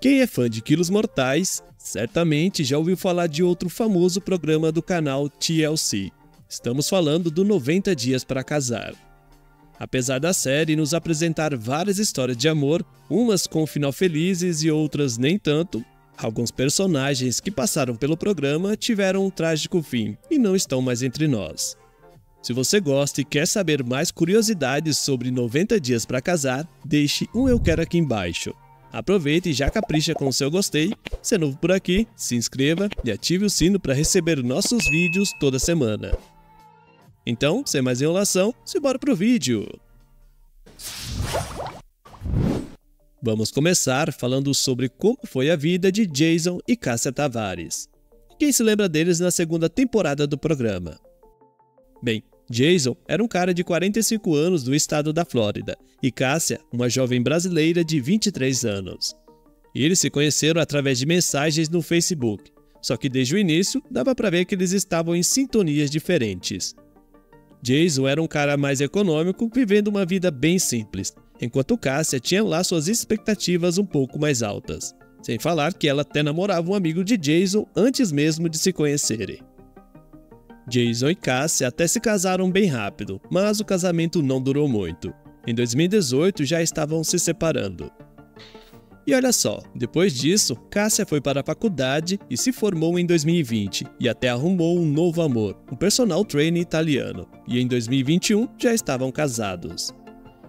Quem é fã de Quilos Mortais, certamente já ouviu falar de outro famoso programa do canal TLC. Estamos falando do 90 Dias para Casar. Apesar da série nos apresentar várias histórias de amor, umas com final felizes e outras nem tanto, alguns personagens que passaram pelo programa tiveram um trágico fim e não estão mais entre nós. Se você gosta e quer saber mais curiosidades sobre 90 Dias para Casar, deixe um eu quero aqui embaixo. Aproveite e já capricha com o seu gostei. Se é novo por aqui, se inscreva e ative o sino para receber nossos vídeos toda semana. Então, sem mais enrolação, simbora pro vídeo! Vamos começar falando sobre como foi a vida de Jason e Cássia Tavares. Quem se lembra deles na segunda temporada do programa? Bem, Jason era um cara de 45 anos do estado da Flórida e Cássia, uma jovem brasileira de 23 anos. Eles se conheceram através de mensagens no Facebook, só que desde o início dava para ver que eles estavam em sintonias diferentes. Jason era um cara mais econômico, vivendo uma vida bem simples, enquanto Cássia tinha lá suas expectativas um pouco mais altas. Sem falar que ela até namorava um amigo de Jason antes mesmo de se conhecerem. Jason e Cássia até se casaram bem rápido, mas o casamento não durou muito. Em 2018 já estavam se separando. E olha só, depois disso, Cássia foi para a faculdade e se formou em 2020 e até arrumou um novo amor, um personal trainer italiano, e em 2021 já estavam casados.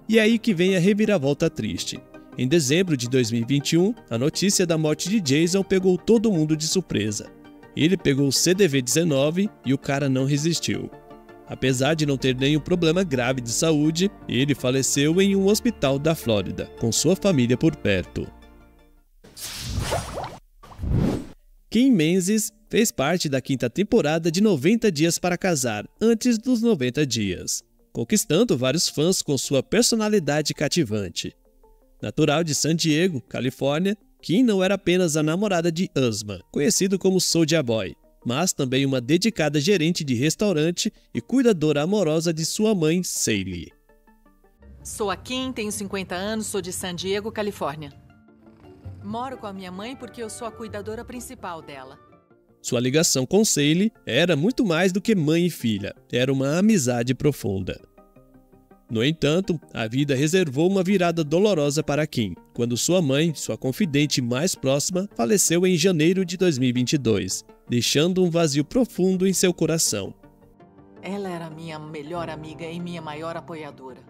E é aí que vem a reviravolta triste. Em dezembro de 2021, a notícia da morte de Jason pegou todo mundo de surpresa. Ele pegou o CDV-19 e o cara não resistiu. Apesar de não ter nenhum problema grave de saúde, ele faleceu em um hospital da Flórida, com sua família por perto. Kim Menzies fez parte da quinta temporada de 90 Dias para Casar, antes dos 90 dias, conquistando vários fãs com sua personalidade cativante. Natural de San Diego, Califórnia, Kim não era apenas a namorada de Usman, conhecido como Soulja Boy, mas também uma dedicada gerente de restaurante e cuidadora amorosa de sua mãe, Sally. Sou a Kim, tenho 50 anos, sou de San Diego, Califórnia. Moro com a minha mãe porque eu sou a cuidadora principal dela. Sua ligação com Sally era muito mais do que mãe e filha, era uma amizade profunda. No entanto, a vida reservou uma virada dolorosa para Kim, quando sua mãe, sua confidente mais próxima, faleceu em janeiro de 2022, deixando um vazio profundo em seu coração. Ela era minha melhor amiga e minha maior apoiadora.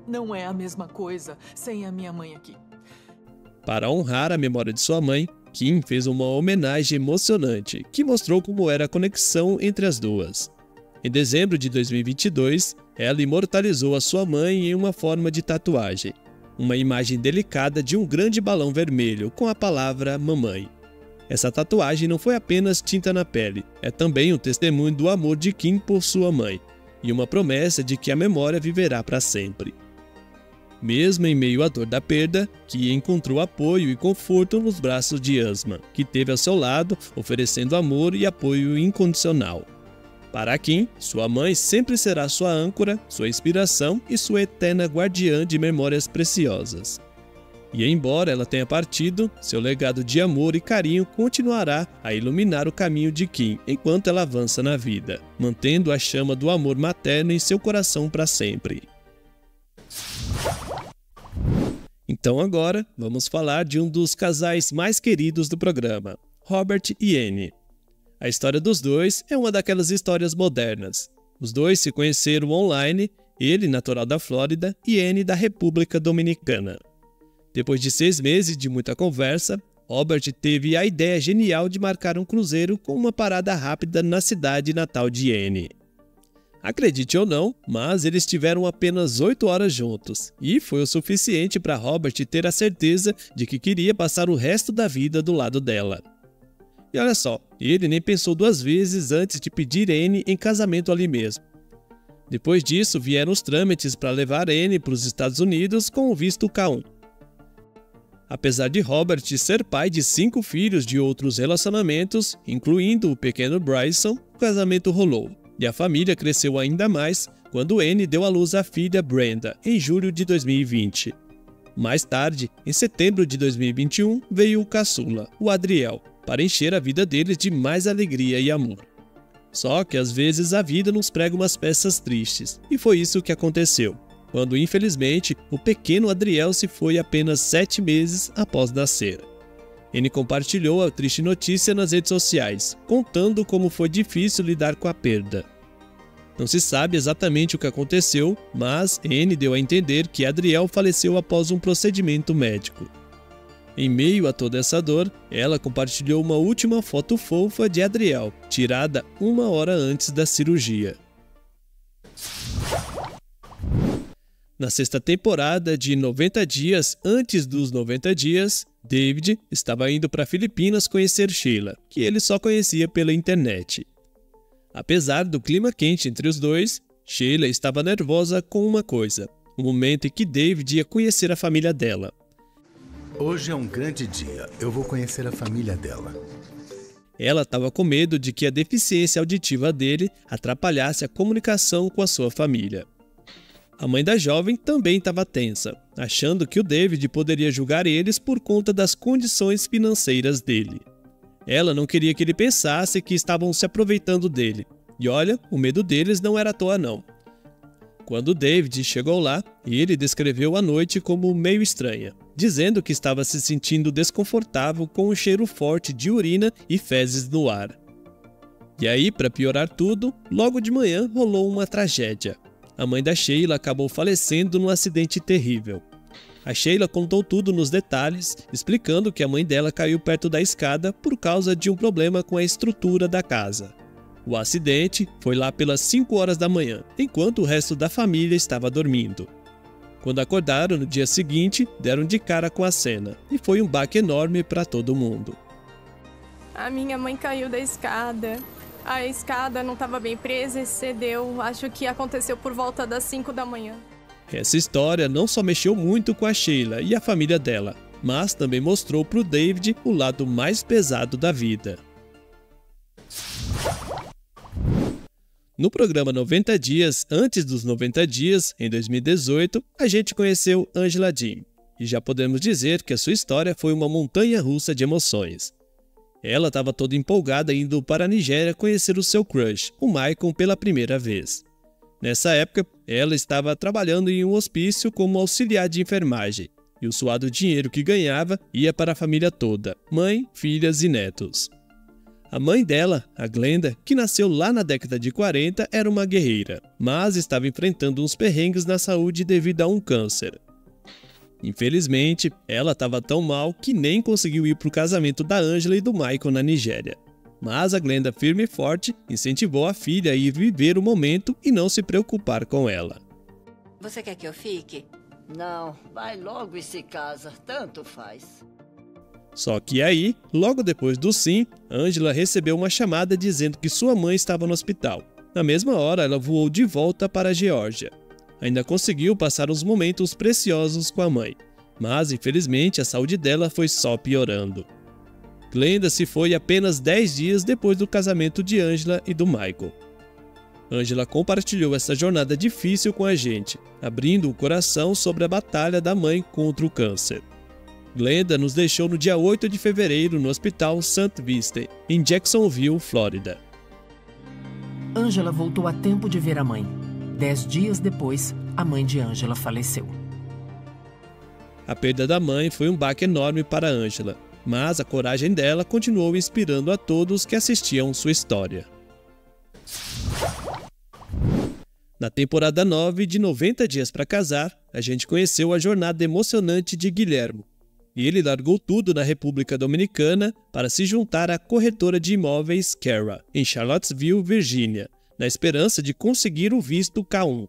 Não é a mesma coisa sem a minha mãe aqui. Para honrar a memória de sua mãe, Kim fez uma homenagem emocionante, que mostrou como era a conexão entre as duas. Em dezembro de 2022, ela imortalizou a sua mãe em uma forma de tatuagem, uma imagem delicada de um grande balão vermelho com a palavra mamãe. Essa tatuagem não foi apenas tinta na pele, é também um testemunho do amor de Kim por sua mãe e uma promessa de que a memória viverá para sempre. Mesmo em meio à dor da perda, Kim encontrou apoio e conforto nos braços de Usman, que teve ao seu lado, oferecendo amor e apoio incondicional. Para Kim, sua mãe sempre será sua âncora, sua inspiração e sua eterna guardiã de memórias preciosas. E embora ela tenha partido, seu legado de amor e carinho continuará a iluminar o caminho de Kim enquanto ela avança na vida, mantendo a chama do amor materno em seu coração para sempre. Então agora, vamos falar de um dos casais mais queridos do programa, Robert e Annie. A história dos dois é uma daquelas histórias modernas. Os dois se conheceram online, ele natural da Flórida e Annie da República Dominicana. Depois de 6 meses de muita conversa, Robert teve a ideia genial de marcar um cruzeiro com uma parada rápida na cidade natal de Annie. Acredite ou não, mas eles tiveram apenas 8 horas juntos, e foi o suficiente para Robert ter a certeza de que queria passar o resto da vida do lado dela. E olha só, ele nem pensou 2 vezes antes de pedir Annie em casamento ali mesmo. Depois disso, vieram os trâmites para levar Annie para os Estados Unidos com o visto K1. Apesar de Robert ser pai de 5 filhos de outros relacionamentos, incluindo o pequeno Bryson, o casamento rolou, e a família cresceu ainda mais quando Annie deu à luz a filha Brenda, em julho de 2020. Mais tarde, em setembro de 2021, veio o caçula, o Adriel, para encher a vida deles de mais alegria e amor. Só que às vezes a vida nos prega umas peças tristes, e foi isso que aconteceu, quando infelizmente o pequeno Adriel se foi apenas 7 meses após nascer. Ele compartilhou a triste notícia nas redes sociais, contando como foi difícil lidar com a perda. Não se sabe exatamente o que aconteceu, mas Anne deu a entender que Adriel faleceu após um procedimento médico. Em meio a toda essa dor, ela compartilhou uma última foto fofa de Adriel, tirada 1 hora antes da cirurgia. Na sexta temporada de 90 dias antes dos 90 dias, David estava indo para Filipinas conhecer Sheila, que ele só conhecia pela internet. Apesar do clima quente entre os dois, Sheila estava nervosa com uma coisa: o momento em que David ia conhecer a família dela. Hoje é um grande dia, eu vou conhecer a família dela. Ela estava com medo de que a deficiência auditiva dele atrapalhasse a comunicação com a sua família. A mãe da jovem também estava tensa, achando que o David poderia julgar eles por conta das condições financeiras dele. Ela não queria que ele pensasse que estavam se aproveitando dele. E olha, o medo deles não era à toa não. Quando David chegou lá, ele descreveu a noite como meio estranha, dizendo que estava se sentindo desconfortável com um cheiro forte de urina e fezes no ar. E aí, para piorar tudo, logo de manhã rolou uma tragédia. A mãe da Sheila acabou falecendo num acidente terrível. A Sheila contou tudo nos detalhes, explicando que a mãe dela caiu perto da escada por causa de um problema com a estrutura da casa. O acidente foi lá pelas 5 horas da manhã, enquanto o resto da família estava dormindo. Quando acordaram no dia seguinte, deram de cara com a cena, e foi um baque enorme para todo mundo. A minha mãe caiu da escada. A escada não estava bem presa e cedeu. Acho que aconteceu por volta das 5 da manhã. Essa história não só mexeu muito com a Sheila e a família dela, mas também mostrou para o David o lado mais pesado da vida. No programa 90 dias antes dos 90 dias, em 2018, a gente conheceu Angela Jim, e já podemos dizer que a sua história foi uma montanha-russa de emoções. Ela estava toda empolgada indo para a Nigéria conhecer o seu crush, o Michael, pela primeira vez. Nessa época, ela estava trabalhando em um hospício como auxiliar de enfermagem, e o suado dinheiro que ganhava ia para a família toda, mãe, filhas e netos. A mãe dela, a Glenda, que nasceu lá na década de 40, era uma guerreira, mas estava enfrentando uns perrengues na saúde devido a um câncer. Infelizmente, ela estava tão mal que nem conseguiu ir para o casamento da Angela e do Michael na Nigéria. Mas a Glenda, firme e forte, incentivou a filha a ir viver o momento e não se preocupar com ela. Você quer que eu fique? Não, vai logo e se casa, tanto faz. Só que aí, logo depois do sim, Angela recebeu uma chamada dizendo que sua mãe estava no hospital. Na mesma hora, ela voou de volta para a Geórgia. Ainda conseguiu passar uns momentos preciosos com a mãe, mas infelizmente a saúde dela foi só piorando. Glenda se foi apenas 10 dias depois do casamento de Angela e do Michael. Angela compartilhou essa jornada difícil com a gente, abrindo o coração sobre a batalha da mãe contra o câncer. Glenda nos deixou no dia 8 de fevereiro no Hospital St. Vincent, em Jacksonville, Flórida. Angela voltou a tempo de ver a mãe. 10 dias depois, a mãe de Angela faleceu. A perda da mãe foi um baque enorme para Angela, mas a coragem dela continuou inspirando a todos que assistiam sua história. Na temporada 9 de 90 Dias para Casar, a gente conheceu a jornada emocionante de Guilhermo. E ele largou tudo na República Dominicana para se juntar à corretora de imóveis Cara, em Charlottesville, Virgínia, na esperança de conseguir o visto K1.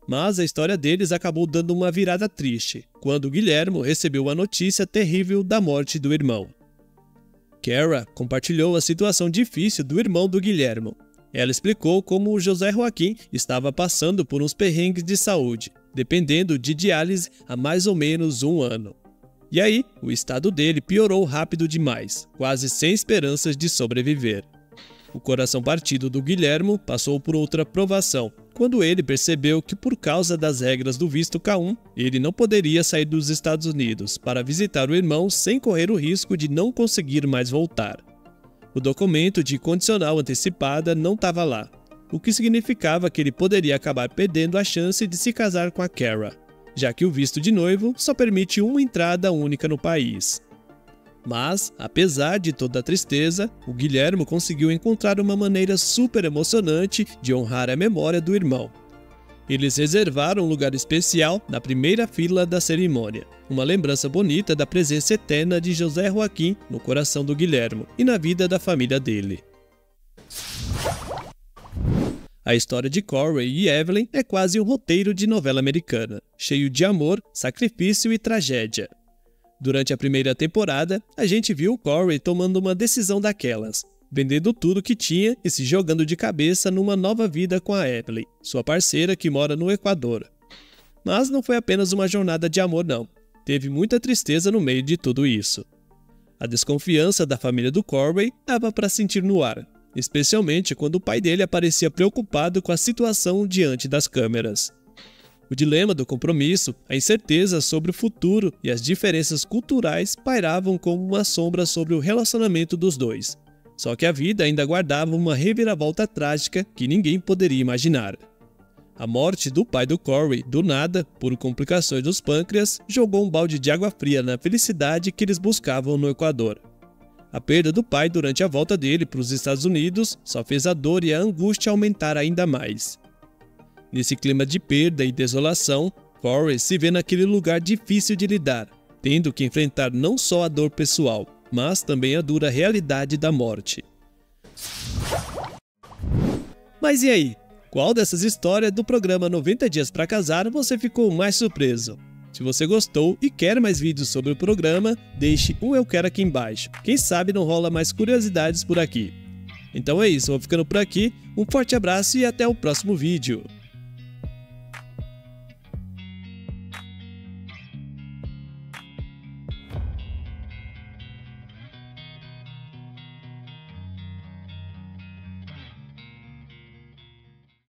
Mas a história deles acabou dando uma virada triste, quando Guilhermo recebeu a notícia terrível da morte do irmão. Cara compartilhou a situação difícil do irmão do Guilhermo. Ela explicou como o José Joaquim estava passando por uns perrengues de saúde, dependendo de diálise há mais ou menos 1 ano. E aí, o estado dele piorou rápido demais, quase sem esperanças de sobreviver. O coração partido do Guilhermo passou por outra provação, quando ele percebeu que, por causa das regras do visto K1, ele não poderia sair dos Estados Unidos para visitar o irmão sem correr o risco de não conseguir mais voltar. O documento de condicional antecipada não estava lá, o que significava que ele poderia acabar perdendo a chance de se casar com a Kara, já que o visto de noivo só permite uma entrada única no país. Mas, apesar de toda a tristeza, o Guilherme conseguiu encontrar uma maneira super emocionante de honrar a memória do irmão. Eles reservaram um lugar especial na primeira fila da cerimônia, uma lembrança bonita da presença eterna de José Joaquim no coração do Guilherme e na vida da família dele. A história de Corey e Evelyn é quase um roteiro de novela americana, cheio de amor, sacrifício e tragédia. Durante a primeira temporada, a gente viu Corey tomando uma decisão daquelas, vendendo tudo que tinha e se jogando de cabeça numa nova vida com a Evelyn, sua parceira que mora no Equador. Mas não foi apenas uma jornada de amor não, teve muita tristeza no meio de tudo isso. A desconfiança da família do Corey dava para sentir no ar, especialmente quando o pai dele aparecia preocupado com a situação diante das câmeras. O dilema do compromisso, a incerteza sobre o futuro e as diferenças culturais pairavam como uma sombra sobre o relacionamento dos dois. Só que a vida ainda guardava uma reviravolta trágica que ninguém poderia imaginar. A morte do pai do Corey, do nada, por complicações dos pâncreas, jogou um balde de água fria na felicidade que eles buscavam no Equador. A perda do pai durante a volta dele para os Estados Unidos só fez a dor e a angústia aumentar ainda mais. Nesse clima de perda e desolação, Corey se vê naquele lugar difícil de lidar, tendo que enfrentar não só a dor pessoal, mas também a dura realidade da morte. Mas e aí? Qual dessas histórias do programa 90 Dias para Casar você ficou mais surpreso? Se você gostou e quer mais vídeos sobre o programa, deixe um eu quero aqui embaixo. Quem sabe não rola mais curiosidades por aqui. Então é isso, vou ficando por aqui, um forte abraço e até o próximo vídeo.